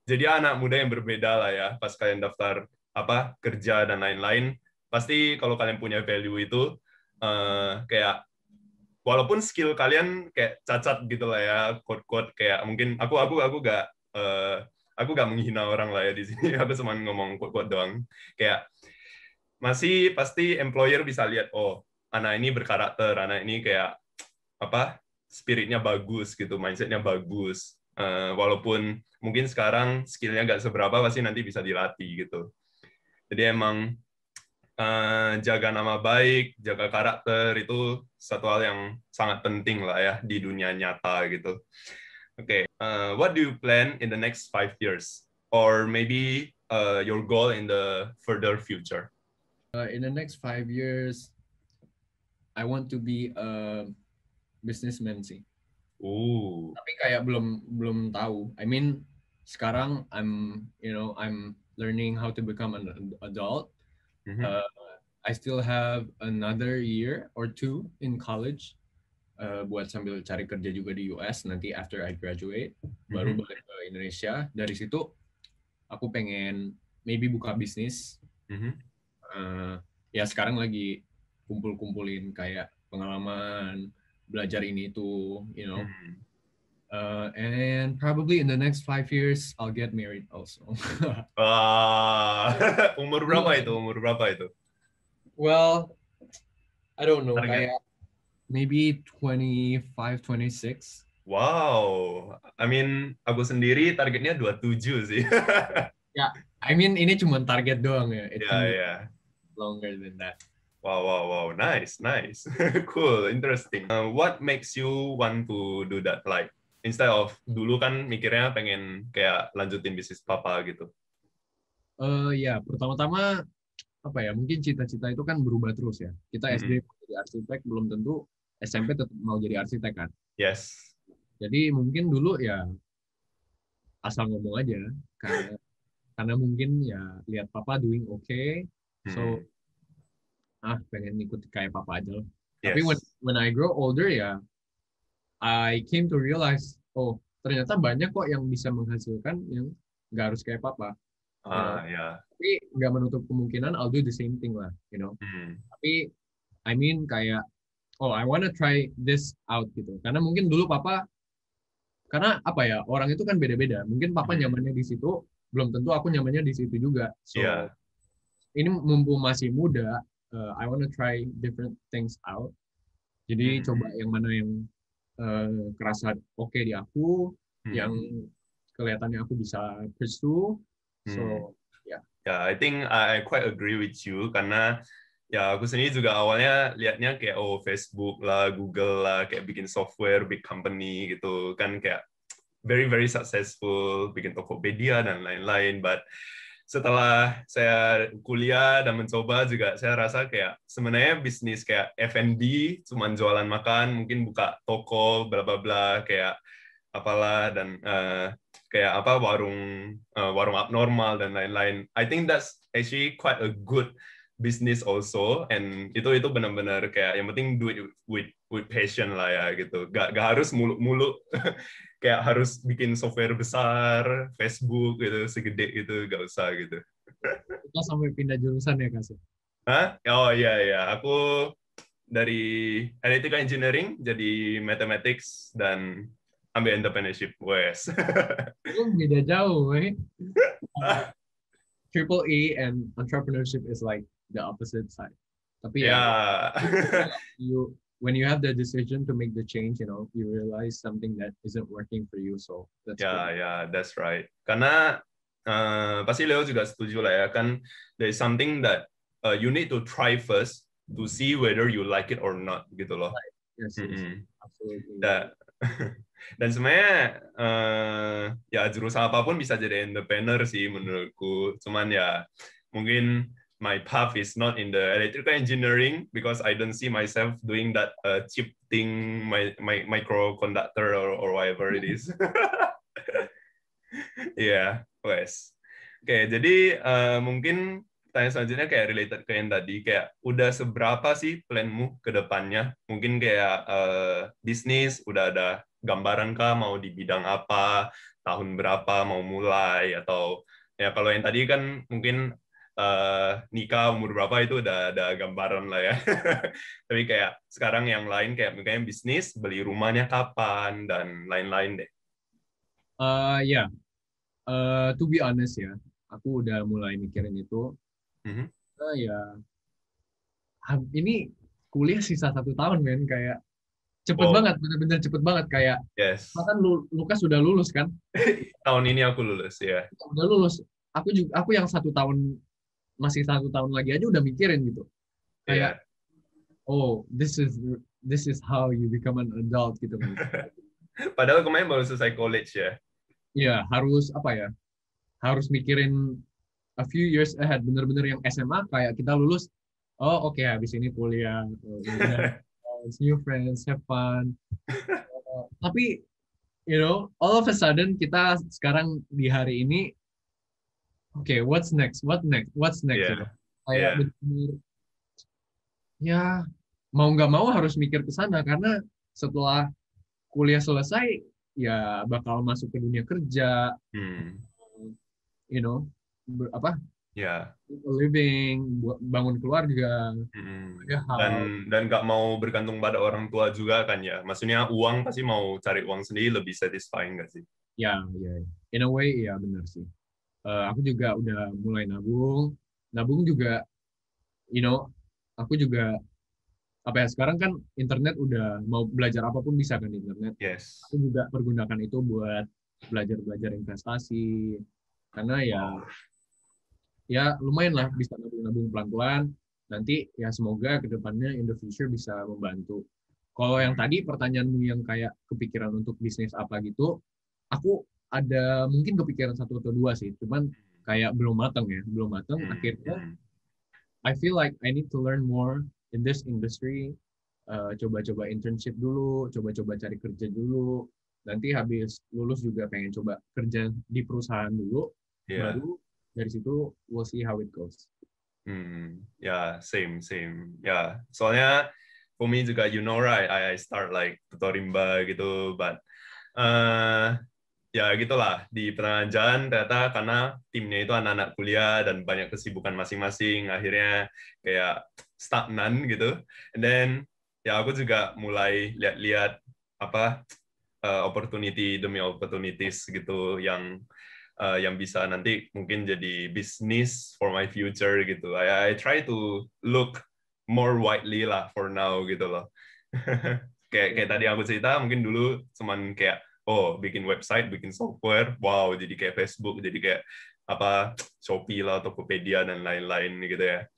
jadi anak muda yang berbeda lah ya, pas kalian daftar apa kerja dan lain-lain, pasti kalau kalian punya value itu kayak walaupun skill kalian kayak cacat gitu lah ya, quote-quote kayak mungkin eh, aku gak menghina orang lah ya di sini, aku cuma ngomong quote-quote doang. Kayak masih pasti employer bisa lihat oh anak ini berkarakter, anak ini kayak apa spiritnya bagus gitu, mindsetnya bagus. Walaupun mungkin sekarang skillnya nggak seberapa, pasti nanti bisa dilatih gitu. Jadi emang jaga nama baik, jaga karakter itu satu hal yang sangat penting lah ya di dunia nyata gitu. Oke, what do you plan in the next 5 years, or maybe your goal in the further future? in the next 5 years, I want to be a businessman sih. Tapi kayak belum belum tahu. I mean, sekarang I'm learning how to become an adult. Mhm. Uh, I still have another year or two in college buat sambil cari kerja juga di US nanti after I graduate, baru Mhm. balik ke Indonesia. Dari situ aku pengen maybe buka bisnis. Mhm. Ya sekarang lagi kumpul-kumpulin kayak pengalaman belajar ini itu, Mhm. and probably in the next 5 years I'll get married also. Wah, umur Ini berapa itu? masih, Umur berapa itu? well, I don't know, Target. kayak maybe 25, 26. Wow, I mean aku sendiri targetnya 27 sih. Ya, I mean ini cuma target doang ya. It Ya, can be ya. longer than that. Wow, wow, wow. Nice, nice. Cool, interesting. What makes you want to do that? Like, instead of dulu kan mikirnya pengen kayak lanjutin bisnis papa gitu. Ya, pertama-tama apa ya? Mungkin cita-cita itu kan berubah terus ya. Kita SD Mm-mm. mau jadi arsitek belum tentu SMP tetap mau jadi arsitek kan. Yes. Jadi mungkin dulu ya asal ngomong aja karena mungkin ya lihat papa doing okay, so Hmm. pengen ikut kayak papa aja loh. Tapi Yes. when I grow older ya I came to realize, oh ternyata banyak kok yang bisa menghasilkan yang nggak harus kayak papa, you know. Ya. Tapi nggak menutup kemungkinan I'll do the same thing lah, you know. Hmm. Tapi I mean kayak, oh I wanna try this out gitu. Karena mungkin dulu papa, karena apa ya, orang itu kan beda-beda. Mungkin papa Hmm. nyamannya di situ, belum tentu aku nyamannya di situ juga. So Ya. ini mumpung masih muda, I wanna try different things out. Jadi Hmm. coba yang mana yang kerasa oke di aku, yang Hmm. kelihatannya aku bisa pursue. Hmm. So ya. Ya, I think I quite agree with you karena ya aku sendiri juga awalnya lihatnya kayak Facebook lah, Google lah, kayak bikin software, big company gitu kan kayak very very successful, bikin Tokopedia dan lain-lain. But setelah saya kuliah dan mencoba juga saya rasa kayak sebenarnya bisnis kayak F&B, cuman jualan makan, mungkin buka toko, bla bla bla kayak apalah dan kayak apa warung abnormal dan lain-lain. I think that's actually quite a good business also, and itu benar-benar kayak yang penting do it with passion lah ya gitu. Gak harus muluk-muluk kayak harus bikin software besar, Facebook gitu segede itu gak usah gitu. Kita sampai pindah jurusan ya Kak. Hah? Oh iya iya, aku dari electrical engineering jadi mathematics dan ambil entrepreneurship, wes. Itu beda jauh, eh. Triple E and entrepreneurship is like the opposite side. Tapi ya, Ya, you when you have the decision to make the change, you know, you realize something that isn't working for you, so that's good. ya, that's right. Karena pasti Leo juga setuju lah ya kan, there is something that you need to try first to see whether you like it or not gitu loh. Right. Yes, yes, absolutely. Dan sebenarnya ya jurusan apapun bisa jadi entrepreneur sih menurutku. Cuman ya mungkin my path is not in the electrical engineering because I don't see myself doing that cheap thing, my microconductor or whatever it is. Iya, wes. Oke, jadi mungkin tanya selanjutnya kayak related ke yang tadi, kayak udah seberapa sih planmu ke depannya? Mungkin kayak bisnis, udah ada gambaran kah mau di bidang apa, tahun berapa mau mulai, atau ya kalau yang tadi kan mungkin nikah umur berapa itu udah ada gambaran lah ya. Tapi kayak sekarang yang lain kayak mungkin bisnis, beli rumahnya kapan, dan lain-lain deh. Ya, to be honest ya, aku udah mulai mikirin itu. Ya, ini kuliah sisa 1 tahun, men. Kayak cepet Wow, banget, bener-bener cepet banget. Kayak yes. bahkan Lukas sudah lulus kan? Tahun ini aku lulus ya. Udah lulus. Aku yang 1 tahun, masih 1 tahun lagi aja udah mikirin gitu. Kayak, Iya. oh, this is how you become an adult gitu kan. Padahal kemarin baru selesai college ya. Iya, harus apa ya? Harus mikirin a few years ahead. Bener-bener yang SMA kayak kita lulus, oh oke, habis ini kuliah, udah new friends, have fun. Tapi you know, all of a sudden kita sekarang di hari ini, oke, what's next? What's next? Iya, Gitu. Kayak iya. bener, ya mau nggak mau harus mikir ke sana karena setelah kuliah selesai ya bakal masuk ke dunia kerja, you know, apa, Ya. living, bangun keluarga, ada Dan hal. nggak mau bergantung pada orang tua juga kan ya. Maksudnya uang pasti mau cari uang sendiri lebih satisfying nggak sih? Ya, ya, in a way ya benar sih. Aku juga udah mulai nabung juga, you know, aku juga apa ya, sekarang kan internet udah mau belajar apapun bisa kan di internet. Yes. Aku juga pergunakan itu buat belajar investasi karena ya Wow. ya lumayan lah bisa nabung pelan-pelan. Nanti ya semoga kedepannya in the future bisa membantu. Kalau yang tadi pertanyaanmu yang kayak kepikiran untuk bisnis apa gitu, aku ada mungkin kepikiran 1 atau 2 sih, cuman kayak belum matang ya, belum matang. Akhirnya I feel like I need to learn more in this industry coba-coba internship dulu, coba-coba cari kerja dulu. Nanti habis lulus juga pengen coba kerja di perusahaan dulu, Yeah. baru dari situ we'll see how it goes. Yeah, same. Yeah, soalnya for me juga, you know right, I start like tutorimba gitu, but ya gitulah, di pertengahan jalan ternyata karena timnya itu anak-anak kuliah dan banyak kesibukan masing-masing, akhirnya kayak stagnan gitu. And then ya aku juga mulai lihat-lihat apa opportunity demi opportunities gitu yang bisa nanti mungkin jadi bisnis for my future gitu. I try to look more widely lah for now gitu loh. Kayak tadi aku cerita, mungkin dulu cuman kayak bikin website, bikin software, wow, jadi kayak Facebook, jadi kayak apa Shopee lah, Tokopedia dan lain-lain gitu ya.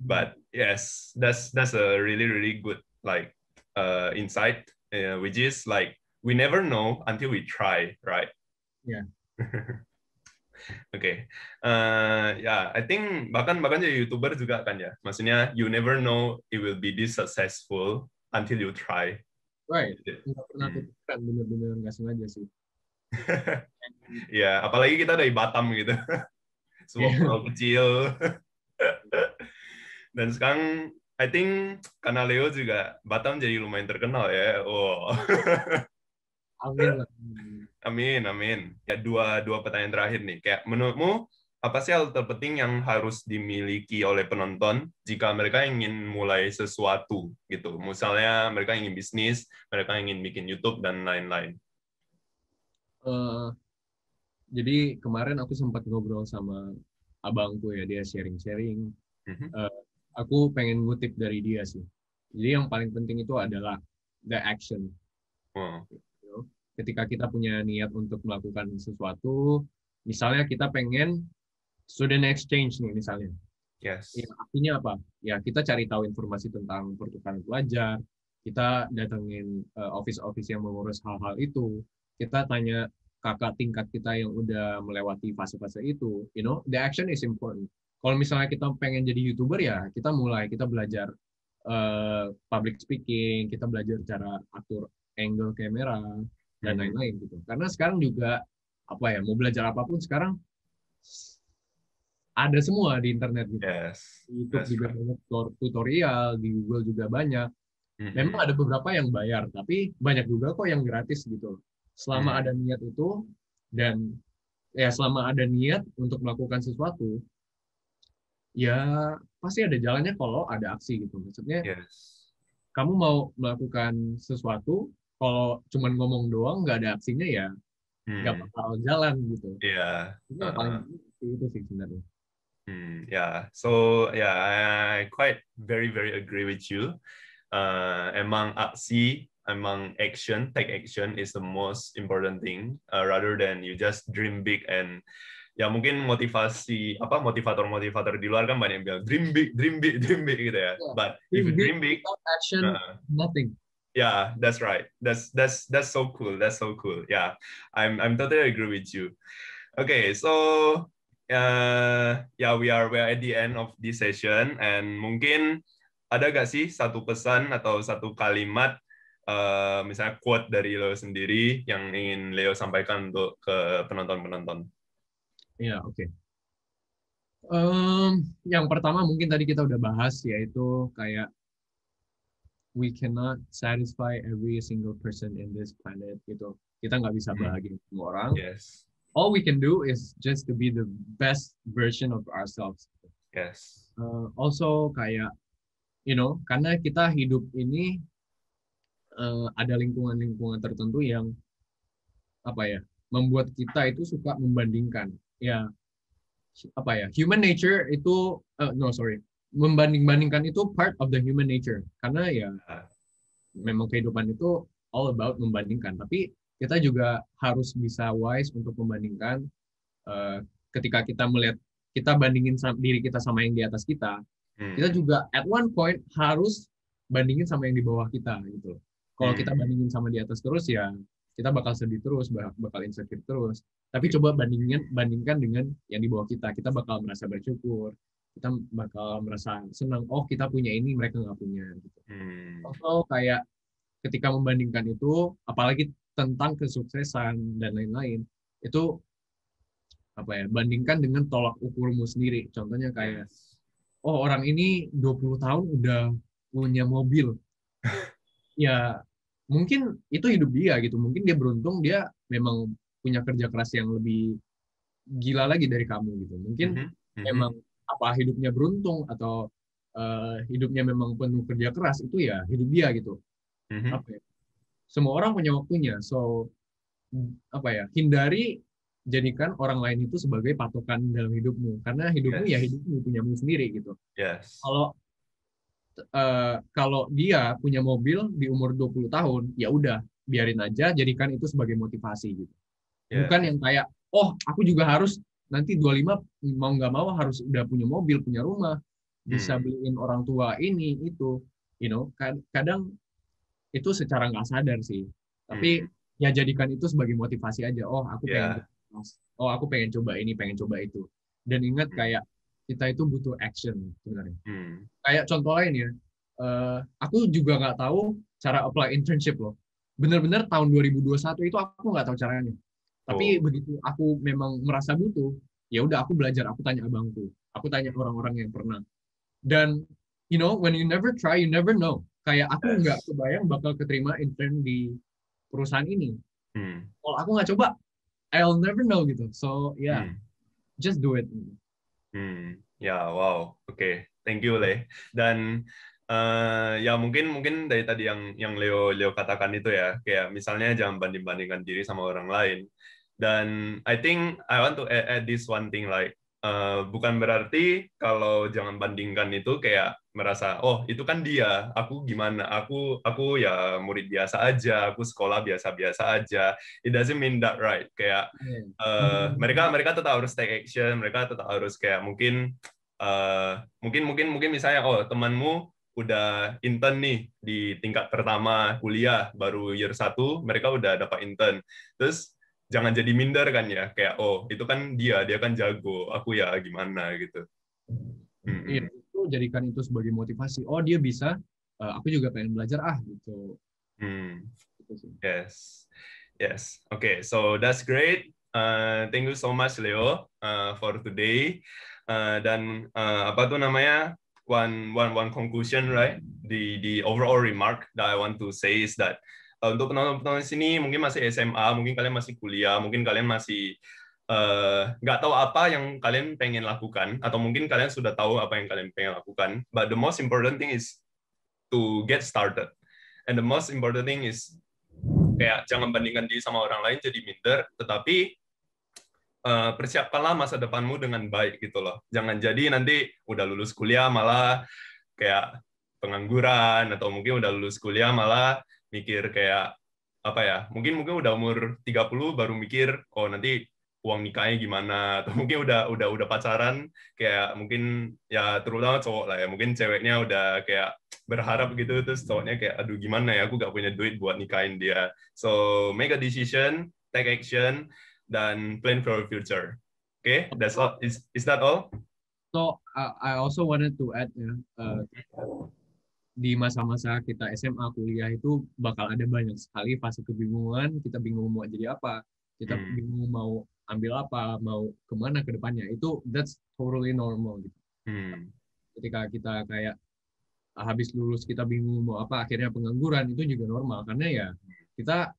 But yes, that's a really good like insight, which is like we never know until we try, right? Yeah. Oke, ya, I think bahkan jadi YouTuber juga kan ya. Maksudnya you never know it will be this successful until you try. Right. Nggak pernah kepikiran, bener-bener nggak sengaja sih. Ya, apalagi kita dari Batam gitu. Sebuah pulau kecil. Dan sekarang, I think karena Leo juga Batam jadi lumayan terkenal ya. Oh. Amin lah. Amin. Ya, dua pertanyaan terakhir nih. Kayak menurutmu apa sih hal terpenting yang harus dimiliki oleh penonton jika mereka ingin mulai sesuatu gitu? Misalnya mereka ingin bisnis, mereka ingin bikin YouTube dan lain-lain. Jadi kemarin aku sempat ngobrol sama abangku ya, dia sharing-sharing. Aku pengen ngutip dari dia sih. Jadi yang paling penting itu adalah the action. Ketika kita punya niat untuk melakukan sesuatu, misalnya kita pengen student exchange nih misalnya. Yes. Ya, artinya apa? Ya kita cari tahu informasi tentang pertukaran pelajar, kita datengin office-office yang mengurus hal-hal itu, kita tanya kakak tingkat kita yang udah melewati fase-fase itu, the action is important. Kalau misalnya kita pengen jadi YouTuber ya, kita belajar public speaking, kita belajar cara atur angle kamera dan lain-lain gitu. Karena sekarang juga mau belajar apapun sekarang ada semua di internet gitu. Yes. Di YouTube juga banyak tutorial, di Google juga banyak. Memang ada beberapa yang bayar, tapi banyak juga kok yang gratis gitu. Selama ada niat itu dan selama ada niat untuk melakukan sesuatu, ya pasti ada jalannya kalau ada aksi gitu. Maksudnya, kamu mau melakukan sesuatu, kalau cuma ngomong doang, nggak ada aksinya ya, nggak bakal jalan gitu. Iya. Itu yang paling itu sih sebenarnya. Yeah, so I quite very agree with you. Emang aksi, emang take action is the most important thing, rather than you just dream big. And ya mungkin motivator di luar kan banyak yang bilang dream big gitu ya. Yeah. But if you dream big, without action, nothing. Yeah, that's right. That's so cool. That's so cool. Yeah, I'm totally agree with you. Okay, so we are at the end of this session, and mungkin ada gak sih satu pesan atau satu kalimat, misalnya quote dari Leo sendiri yang ingin Leo sampaikan untuk ke penonton-penonton? Ya, oke. Yang pertama mungkin tadi kita udah bahas, yaitu kayak we cannot satisfy every single person in this planet gitu. Kita nggak bisa bahagiain semua orang. Yes. All we can do is just to be the best version of ourselves. Yes. Also kayak, karena kita hidup ini ada lingkungan-lingkungan tertentu yang membuat kita itu suka membandingkan. Ya, human nature itu, membanding-bandingkan itu part of the human nature. Karena ya, memang kehidupan itu all about membandingkan. Tapi kita juga harus bisa wise untuk membandingkan. Ketika kita melihat, kita bandingin diri kita sama yang di atas kita, kita juga at one point harus bandingin sama yang di bawah kita gitu. Kalau kita bandingin sama di atas terus ya, kita bakal sedih terus, bakal insecure terus. Tapi coba bandingkan dengan yang di bawah kita bakal merasa bersyukur, kita bakal merasa senang, oh kita punya ini mereka nggak punya gitu. Hmm. Atau kayak ketika membandingkan itu, apalagi tentang kesuksesan dan lain-lain, itu apa ya, bandingkan dengan tolak ukurmu sendiri. Contohnya kayak, Yes. oh orang ini 20 tahun udah punya mobil. Ya mungkin itu hidup dia gitu. Mungkin dia beruntung, dia memang punya kerja keras yang lebih gila lagi dari kamu gitu. Mungkin Mhm, memang mhm, apa hidupnya beruntung atau hidupnya memang penuh kerja keras, itu ya hidup dia gitu. mhm. Apa ya? Semua orang punya waktunya. So apa ya? Hindari jadikan orang lain itu sebagai patokan dalam hidupmu, karena hidupmu ya Yes. hidupmu, punyamu sendiri gitu. Yes. Kalau kalau dia punya mobil di umur 20 tahun, ya udah, biarin aja, jadikan itu sebagai motivasi gitu. Bukan Yes. yang kayak, oh aku juga harus nanti 25 mau nggak mau harus udah punya mobil, punya rumah, bisa Hmm. beliin orang tua ini itu, kadang itu secara nggak sadar sih. Tapi Hmm. ya jadikan itu sebagai motivasi aja. Ya. Oh aku pengen coba ini, pengen coba itu. Dan ingat Hmm. kayak kita itu butuh action sebenarnya. Hmm. Kayak contoh lain ya, aku juga nggak tahu cara apply internship loh. Bener-bener tahun 2021 itu aku nggak tahu caranya. Tapi Oh. begitu aku memang merasa butuh, ya udah aku belajar, aku tanya abangku, aku tanya orang-orang yang pernah. Dan when you never try, you never know. Kayak aku nggak Yes. kebayang bakal keterima intern di perusahaan ini. Hmm. Kalau aku nggak coba, I'll never know gitu. So yeah, Hmm. just do it. Hmm. Ya, wow. Oke. Thank you, Le. Dan ya mungkin mungkin dari tadi yang Leo Leo katakan itu ya, kayak misalnya jangan banding-bandingkan diri sama orang lain. Dan I think I want to add this one thing, like bukan berarti kalau jangan bandingkan itu kayak merasa oh itu kan dia, aku gimana, aku ya murid biasa aja, aku sekolah biasa-biasa aja. It doesn't mean that, right? Kayak mereka mereka tetap harus take action, mereka tetap harus kayak mungkin misalnya oh temanmu udah intern nih di tingkat pertama kuliah baru year 1 mereka udah dapat intern, terus jangan jadi minder kan ya, kayak oh itu kan dia kan jago, aku ya gimana gitu. Iya, Mm-mm. itu jadikan itu sebagai motivasi. Oh, dia bisa, aku juga pengen belajar gitu. Hmm. Gitu sih. Yes, yes. Okay, so that's great. Thank you so much, Leo, for today. Dan apa tuh namanya? One conclusion, right? The overall remark that I want to say is that untuk penonton-penonton sini mungkin masih SMA, mungkin kalian masih kuliah, mungkin kalian masih nggak tahu apa yang kalian pengen lakukan, atau mungkin kalian sudah tahu apa yang kalian pengen lakukan. But the most important thing is to get started. And the most important thing is kayak jangan bandingkan diri sama orang lain jadi minder, tetapi persiapkanlah masa depanmu dengan baik gitu loh. Jangan jadi nanti udah lulus kuliah malah kayak pengangguran, atau mungkin udah lulus kuliah malah mikir kayak apa ya, mungkin mungkin udah umur 30 baru mikir oh nanti uang nikahnya gimana, atau mungkin udah pacaran kayak mungkin ya terutama cowok lah ya, mungkin ceweknya udah kayak berharap gitu, terus cowoknya kayak aduh gimana ya aku gak punya duit buat nikahin dia. So make a decision, take action, dan plan for your future. Okay, that's all. Is that all? So I also wanted to add ya, di masa-masa kita SMA kuliah itu bakal ada banyak sekali fase kebingungan, kita bingung mau jadi apa, kita Hmm. bingung mau ambil apa, mau kemana ke depannya. That's totally normal gitu. Hmm. Ketika kita kayak habis lulus kita bingung mau apa, akhirnya pengangguran, itu juga normal karena ya kita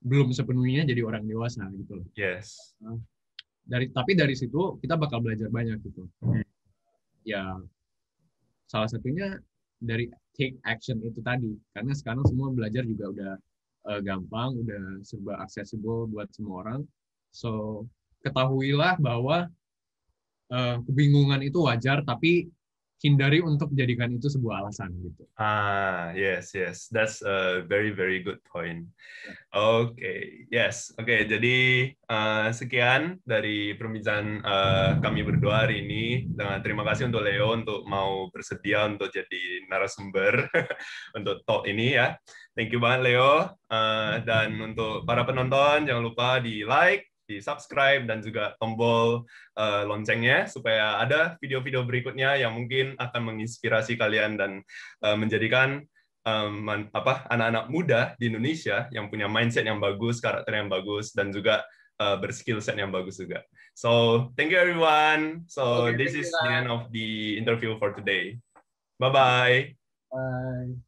belum sepenuhnya jadi orang dewasa gitu loh. Yes. Tapi dari situ kita bakal belajar banyak gitu. Hmm. Ya salah satunya dari take action itu tadi, karena sekarang semua belajar juga udah gampang, udah serba accessible buat semua orang. So ketahuilah bahwa kebingungan itu wajar, tapi hindari untuk jadikan itu sebuah alasan gitu. Yes, yes. That's a very, very good point. Ya. Yes. Jadi sekian dari perbincangan kami berdua hari ini. Dan terima kasih untuk Leo untuk mau bersedia untuk jadi narasumber untuk talk ini ya. Thank you banget Leo. Dan untuk para penonton jangan lupa di like, di subscribe dan juga tombol loncengnya supaya ada video-video berikutnya yang mungkin akan menginspirasi kalian dan menjadikan anak-anak muda di Indonesia yang punya mindset yang bagus, karakter yang bagus, dan juga berskill set yang bagus juga. So, thank you everyone. So, Oke, this thank you is the Kak. end of the interview for today. Bye-bye. Bye.